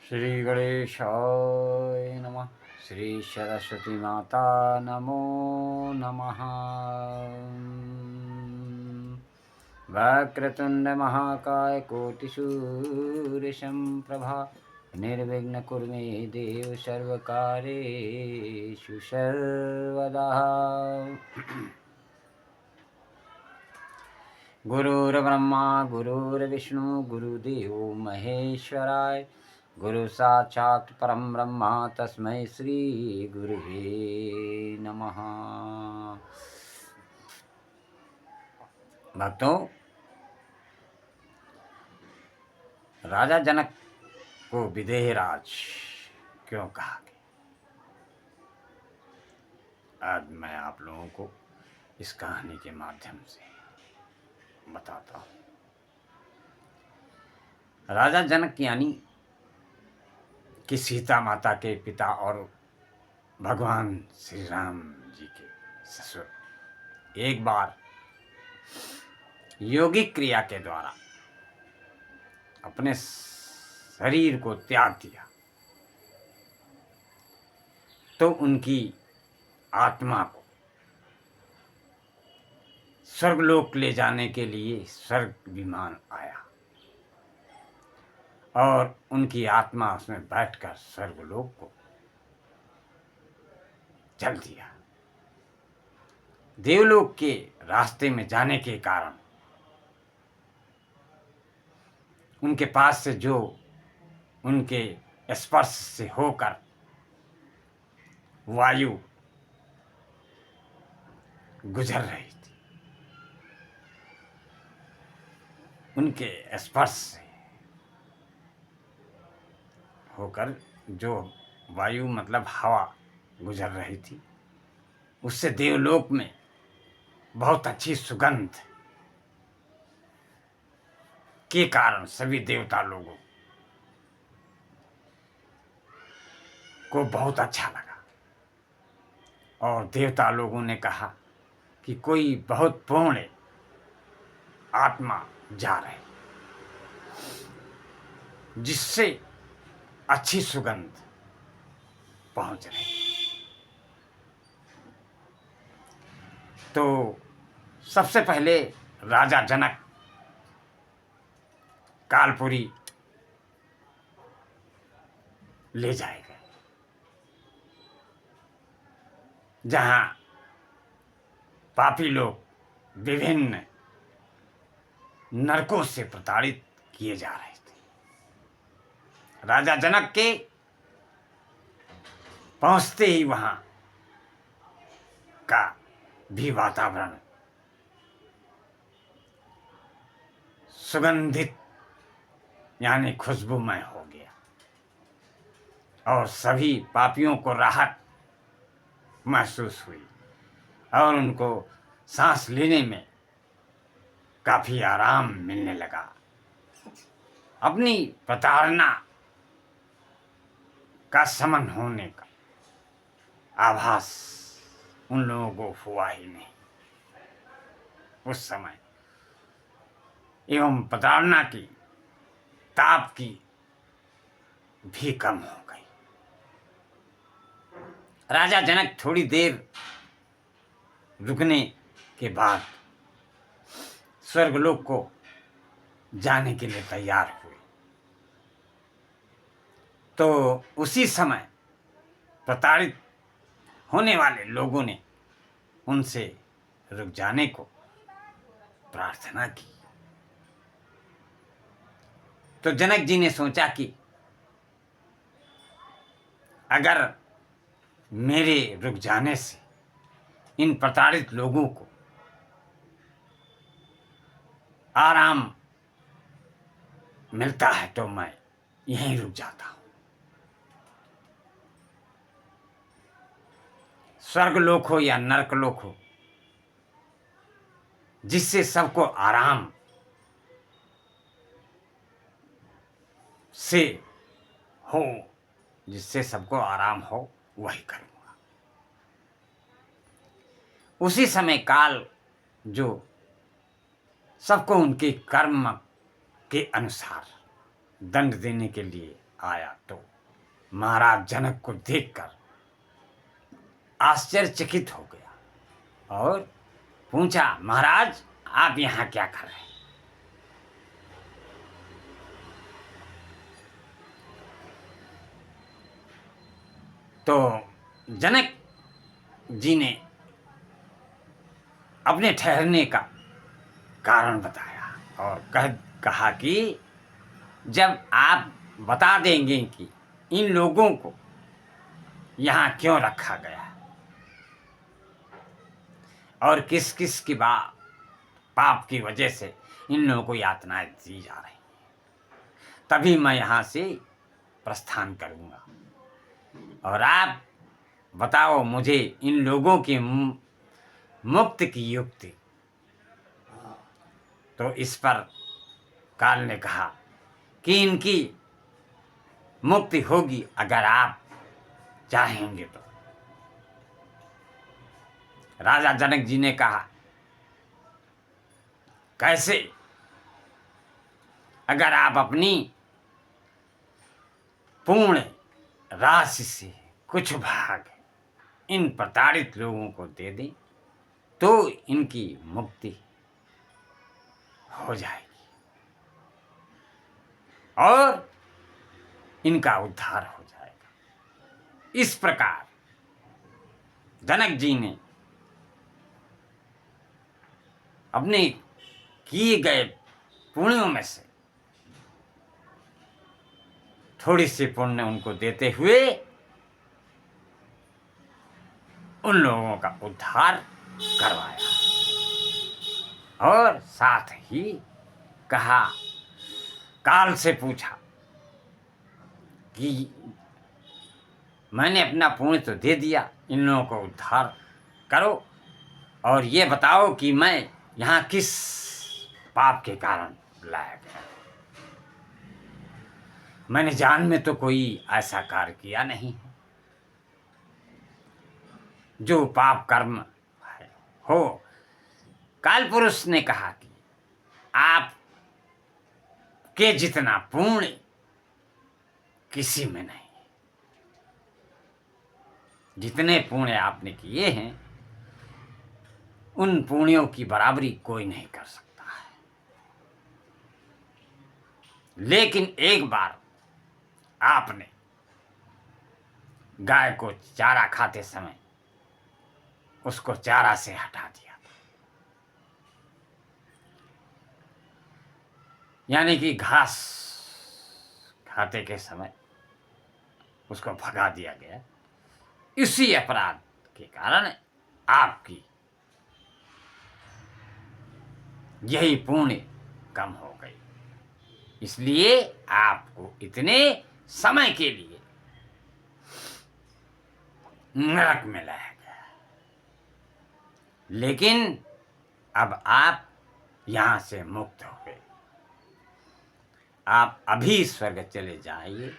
श्री गणेशाय नमः। श्री सरस्वती माता नमो नमः। वक्रतुंड महाकाय कोटिसूर्यसम्प्रभा निर्विघ्न कुरु मे देव सर्वकार्येषु सर्वदा। गुरुर्ब्रह्मा गुरुर्विष्णु गुरुदेवो महेश्वराय गुरु साक्षात् परम ब्रह्मा तस्मै श्री गुरुवे नमः। भक्तों, राजा जनक को विदेह राज क्यों कहा गया, आज मैं आप लोगों को इस कहानी के माध्यम से बताता हूँ। राजा जनक यानी कि सीता माता के पिता और भगवान श्री राम जी के ससुर एक बार योगिक क्रिया के द्वारा अपने शरीर को त्याग दिया तो उनकी आत्मा को स्वर्गलोक ले जाने के लिए स्वर्ग विमान आया और उनकी आत्मा उसमें बैठकर स्वर्गलोक को चल दिया। देवलोक के रास्ते में जाने के कारण उनके पास से जो उनके स्पर्श से होकर वायु गुजर रही थी, उनके स्पर्श से होकर जो वायु मतलब हवा गुजर रही थी, उससे देवलोक में बहुत अच्छी सुगंध के कारण सभी देवता लोगों को बहुत अच्छा लगा और देवता लोगों ने कहा कि कोई बहुत पुण्य आत्मा जा रहे जिससे अच्छी सुगंध पहुंच रही। तो सबसे पहले राजा जनक कालपुरी ले जाए गए, जहां पापी लोग विभिन्न नरकों से प्रताड़ित किए जा रहे थे। राजा जनक के पहुंचते ही वहां का भी वातावरण सुगंधित यानी खुशबूमय हो गया और सभी पापियों को राहत महसूस हुई और उनको सांस लेने में काफी आराम मिलने लगा। अपनी प्रताड़ना का शमन होने का आभास उन लोगों को हुआ ही नहीं उस समय, एवं प्रताड़ना की ताप की भी कम हो गई। राजा जनक थोड़ी देर रुकने के बाद स्वर्गलोक को जाने के लिए तैयार हुए। तो उसी समय प्रताड़ित होने वाले लोगों ने उनसे रुक जाने को प्रार्थना की। तो जनक जी ने सोचा कि अगर मेरे रुक जाने से इन प्रताड़ित लोगों को आराम मिलता है तो मैं यहीं रुक जाता हूं। स्वर्गलोक हो या नरकलोक हो, जिससे सबको आराम से हो, जिससे सबको आराम हो, वही करूंगा। उसी समय काल जो सबको उनके कर्म के अनुसार दंड देने के लिए आया तो महाराज जनक को देखकर आश्चर्यचकित हो गया और पूछा, महाराज आप यहाँ क्या कर रहे हैं? तो जनक जी ने अपने ठहरने का कारण बताया और कहा कि जब आप बता देंगे कि इन लोगों को यहाँ क्यों रखा गया है और किस किस की पाप की वजह से इन लोगों को यातनाएं दी जा रही हैं, तभी मैं यहाँ से प्रस्थान करूँगा। और आप बताओ मुझे इन लोगों की मुक्ति की युक्ति। तो इस पर काल ने कहा कि इनकी मुक्ति होगी अगर आप चाहेंगे तो। राजा जनक जी ने कहा, कैसे? अगर आप अपनी पूर्ण राशि से कुछ भाग इन प्रताड़ित लोगों को दे दें तो इनकी मुक्ति हो जाएगी और इनका उद्धार हो जाएगा। इस प्रकार जनक जी ने अपने किए गए पुण्यों में से थोड़ी सी पुण्य उनको देते हुए उन लोगों का उद्धार करवाया और साथ ही कहा, काल से पूछा कि मैंने अपना पुण्य तो दे दिया, इन लोगों को उद्धार करो और ये बताओ कि मैं यहाँ किस पाप के कारण लाया गया। मैंने जान में तो कोई ऐसा कार्य किया नहीं है जो पाप कर्म है हो। काल पुरुष ने कहा कि आप के जितना पुण्य किसी में नहीं, जितने पुण्य आपने किए हैं उन पुण्यों की बराबरी कोई नहीं कर सकता है। लेकिन एक बार आपने गाय को चारा खाते समय उसको चारा से हटा दिया था, यानी कि घास खाते के समय उसको भगा दिया गया। इसी अपराध के कारण आपकी यही पुण्य कम हो गई, इसलिए आपको इतने समय के लिए नरक में लाया गया। लेकिन अब आप यहां से मुक्त हो गए, आप अभी स्वर्ग चले जाइए।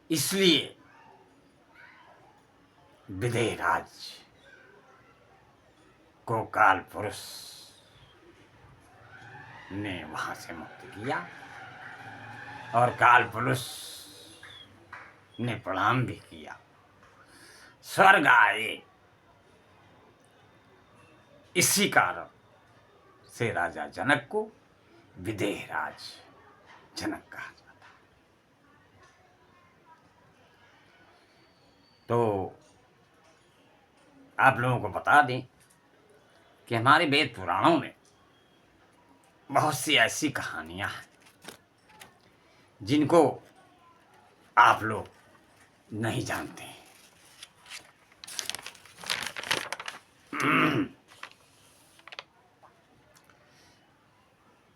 इसलिए विदेहराज को काल पुरुष ने वहां से मुक्त किया और काल पुरुष ने प्रणाम भी किया, स्वर्ग आए। इसी कारण से राजा जनक को विदेहराज जनक कहा जाता। तो आप लोगों को बता दें कि हमारे वेद पुराणों में बहुत सी ऐसी कहानियां हैं जिनको आप लोग नहीं जानते।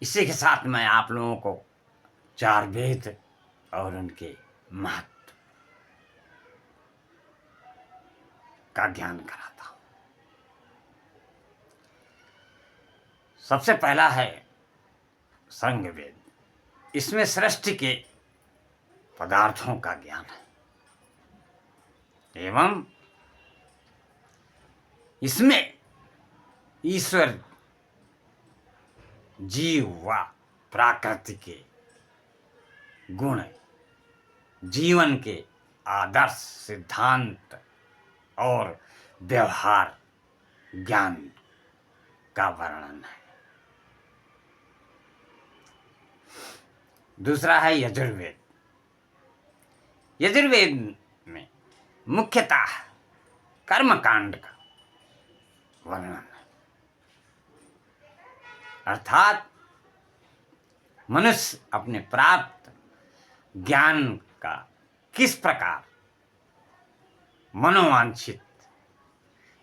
इसी के साथ मैं आप लोगों को चार वेद और उनके महत्व का ज्ञान कराता हूं। सबसे पहला है संग वेद। इसमें सृष्टि के पदार्थों का ज्ञान है एवं इसमें ईश्वर, जीव व प्रकृति के गुण जीवन के आदर्श, सिद्धांत और व्यवहार ज्ञान का वर्णन है। दूसरा है यजुर्वेद। यजुर्वेद में मुख्यतः कर्मकांड का वर्णन है, अर्थात मनुष्य अपने प्राप्त ज्ञान का किस प्रकार मनोवांछित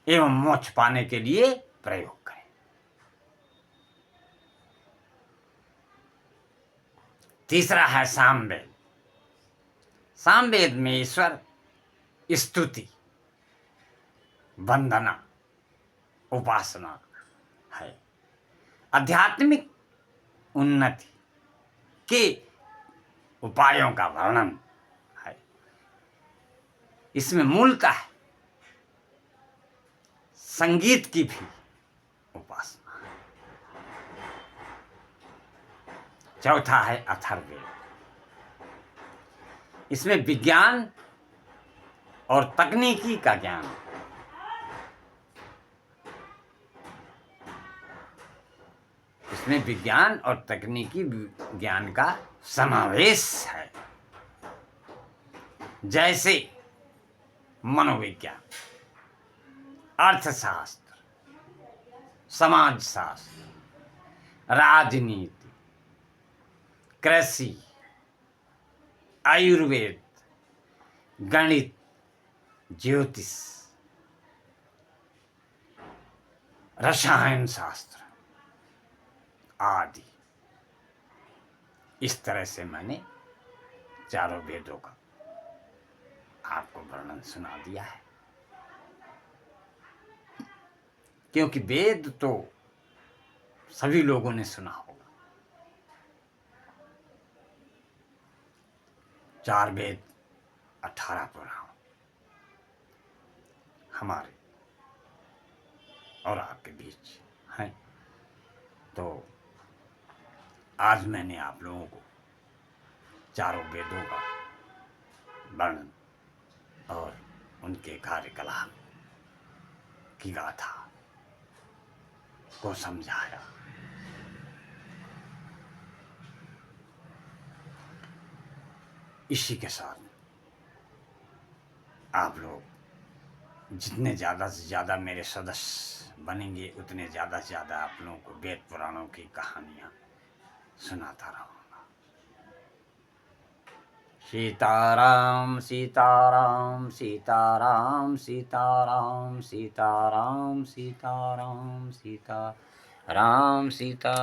एवं मोक्ष पाने के लिए प्रयोग करें। तीसरा है सामवेद। सामवेद में ईश्वर स्तुति, वंदना, उपासना है, आध्यात्मिक उन्नति के उपायों का वर्णन है। इसमें मूलतः संगीत की भी उपासना है। चौथा है अथर्ववेद। इसमें विज्ञान और तकनीकी का ज्ञान, इसमें विज्ञान और तकनीकी ज्ञान का समावेश है, जैसे मनोविज्ञान, अर्थशास्त्र, समाजशास्त्र, राजनीति, कृषि, आयुर्वेद, गणित, ज्योतिष, रसायन शास्त्र आदि। इस तरह से मैंने चारों वेदों का आपको वर्णन सुना दिया है, क्योंकि वेद तो सभी लोगों ने सुना होगा। 4 वेद, 18 पुराण हमारे और आपके बीच हैं। तो आज मैंने आप लोगों को चारों वेदों का वर्णन और उनके कार्यकलाप की गाथा को समझाया। इसी के साथ आप लोग जितने ज़्यादा से ज़्यादा मेरे सदस्य बनेंगे, उतने ज़्यादा से ज़्यादा आप लोगों को वेद पुराणों की कहानियाँ सुनाता रहूँगा। सीताराम सीताराम सीताराम सीताराम सीताराम सीताराम सीताराम सीता